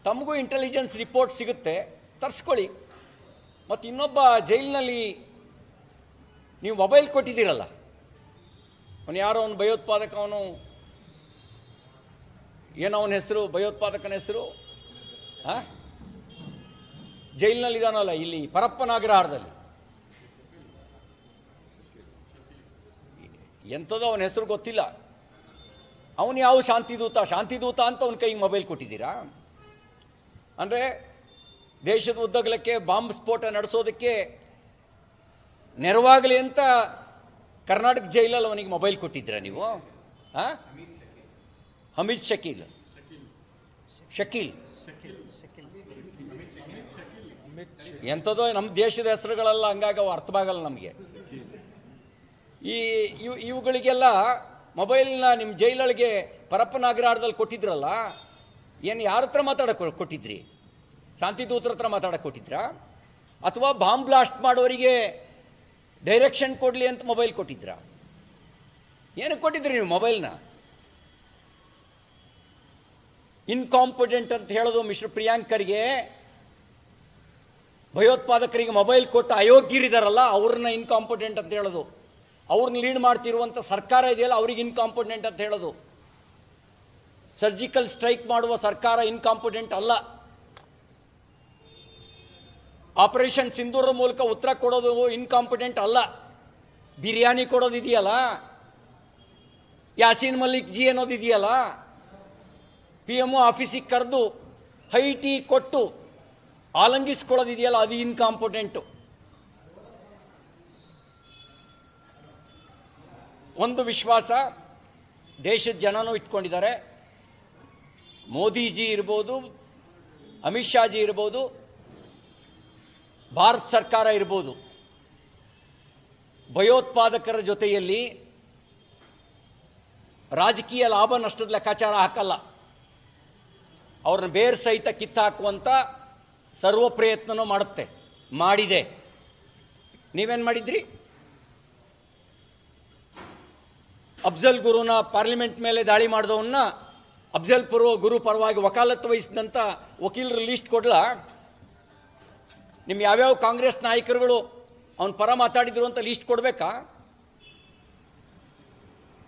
ತಮಗೂ intelligence report ಸಿಗುತ್ತೆ, ತರಿಸ್ಕೊಳ್ಳಿ. ಮತ್ತು ಇನ್ನೊಬ್ಬ ಜೈಲಿನಲ್ಲಿ ನೀವು ಮೊಬೈಲ್ ಕೊಟ್ಟಿದ್ದೀರಲ್ಲ, ಅವನು ಯಾರೋ ಅವನು ಭಯೋತ್ಪಾದಕ, ಅವನು ಏನೋ ಅವನ ಹೆಸರು, ಭಯೋತ್ಪಾದಕನ ಹೆಸರು, ಜೈಲಿನಲ್ಲಿದ್ದಾನಲ್ಲ ಇಲ್ಲಿ ಪರಪ್ಪನಾಗ್ರಹಾರದಲ್ಲಿ, ಎಂಥದೋ ಅವನ ಹೆಸರು ಗೊತ್ತಿಲ್ಲ. ಅವನು ಯಾವ ಶಾಂತಿದೂತ ಅಂತ ಅವನ ಕೈಗೆ ಮೊಬೈಲ್ ಕೊಟ್ಟಿದ್ದೀರಾ? ಅಂದರೆ ದೇಶದ ಉದ್ದಗಲಕ್ಕೆ ಬಾಂಬ್ ಸ್ಫೋಟ ನಡೆಸೋದಕ್ಕೆ ನೆರವಾಗಲಿ ಅಂತ ಕರ್ನಾಟಕ ಜೈಲಲ್ಲಿ ಅವನಿಗೆ ಮೊಬೈಲ್ ಕೊಟ್ಟಿದ್ದೀರಾ ನೀವು? ಹಮೀದ್ ಶಕೀಲ್ ಎಂಥದೋ ನಮ್ಮ ದೇಶದ ಹೆಸರುಗಳೆಲ್ಲ ಹಂಗಾಗಿ ಅವು ಅರ್ಥವಾಗಲ್ಲ ನಮಗೆ. ಇವುಗಳಿಗೆಲ್ಲ ಮೊಬೈಲ್ನ ನಿಮ್ಮ ಜೈಲೊಳಗೆ ಪರಪ್ಪನಾಗ್ರಹಾರದಲ್ಲಿ ಕೊಟ್ಟಿದ್ರಲ್ಲ, ಏನು ಯಾರ ಹತ್ರ ಮಾತಾಡಕ್ಕೆ ಕೊಟ್ಟಿದ್ರಿ? ಶಾಂತಿದೂತರ ಹತ್ರ ಮಾತಾಡಕ್ಕೆ ಕೊಟ್ಟಿದ್ರಾ? ಅಥವಾ ಬಾಂಬ್ ಬ್ಲಾಸ್ಟ್ ಮಾಡೋರಿಗೆ ಡೈರೆಕ್ಷನ್ ಕೊಡಲಿ ಅಂತ ಮೊಬೈಲ್ ಕೊಟ್ಟಿದ್ರಾ? ಏನಕ್ಕೆ ಕೊಟ್ಟಿದ್ರಿ ನೀವು ಮೊಬೈಲ್ನ? ಇನ್ಕಾಂಪಿಟೆಂಟ್ ಅಂತ ಹೇಳೋದು ಮಿಸ್ಟರ್ ಪ್ರಿಯಾಂಕರ್ಗೆ, ಭಯೋತ್ಪಾದಕರಿಗೆ ಮೊಬೈಲ್ ಕೊಟ್ಟು ಅಯೋಗ್ಯರಿದಾರಲ್ಲ ಅವ್ರನ್ನ ಇನ್ಕಾಂಪಿಟೆಂಟ್ ಅಂತ ಹೇಳೋದು. ಅವ್ರನ್ನ ಲೀಡ್ ಮಾಡ್ತಿರುವಂಥ ಸರ್ಕಾರ ಇದೆಯಲ್ಲ ಅವ್ರಿಗೆ ಇನ್ಕಾಂಪಿಟೆಂಟ್ ಅಂತ ಹೇಳೋದು. ಸರ್ಜಿಕಲ್ ಸ್ಟ್ರೈಕ್ ಮಾಡುವ ಸರ್ಕಾರ ಇನ್ಕಾಂಪಿಟೆಂಟ್ ಅಲ್ಲ. ಆಪರೇಷನ್ ಸಿಂಧೂರ ಮೂಲಕ ಉತ್ತರ ಕೊಡೋದು ಇನ್ಕಾಂಪಿಟೆಂಟ್ ಅಲ್ಲ. ಬಿರಿಯಾನಿ ಕೊಡೋದಿದೆಯಲ್ಲ, ಯಾಸೀನ್ ಮಲಿಕ್ ಜಿ ಅನ್ನೋದಿದೆಯಲ್ಲ, PM ಆಫೀಸಿಗೆ ಕರೆದು ಹೈ ಟೀ ಕೊಟ್ಟು ಆಲಂಗಿಸ್ಕೊಳ್ಳೋದಿದೆಯಲ್ಲ, ಅದು ಇನ್ಕಾಂಪಿಟೆಂಟು. ಒಂದು ವಿಶ್ವಾಸ ದೇಶದ ಜನನೂ ಇಟ್ಕೊಂಡಿದ್ದಾರೆ. ಮೋದಿಜಿ ಇರ್ಬೋದು, ಅಮಿತ್ ಶಾ ಜಿ ಇರ್ಬೋದು, ಭಾರತ ಸರ್ಕಾರ ಇರ್ಬೋದು, ಭಯೋತ್ಪಾದಕರ ಜೊತೆಯಲ್ಲಿ ರಾಜಕೀಯ ಲಾಭ ನಷ್ಟದ ಲೆಕ್ಕಾಚಾರ ಹಾಕಲ್ಲ. ಅವ್ರನ್ನ ಬೇರ್ ಸಹಿತ ಕಿತ್ತಾಕುವಂಥ ಸರ್ವ ಪ್ರಯತ್ನನೂ ಮಾಡುತ್ತೆ, ಮಾಡಿದೆ. ನೀವೇನು ಮಾಡಿದ್ರಿ? ಅಫ್ಜಲ್ ಗುರುನ ಪಾರ್ಲಿಮೆಂಟ್ ಮೇಲೆ ದಾಳಿ ಮಾಡಿದವನ್ನ ಅಫ್ಜಲ್ ಗುರು ಪರವಾಗಿ ವಕಾಲತ್ತು ವಹಿಸಿದಂಥ ವಕೀಲರು ಲೀಸ್ಟ್ ಕೊಡ್ಲಾ? ನಿಮ್ಮ ಯಾವ್ಯಾವ ಕಾಂಗ್ರೆಸ್ ನಾಯಕರುಗಳು ಅವನ ಪರ ಮಾತಾಡಿದ್ರು ಅಂತ ಲೀಸ್ಟ್ ಕೊಡಬೇಕಾ?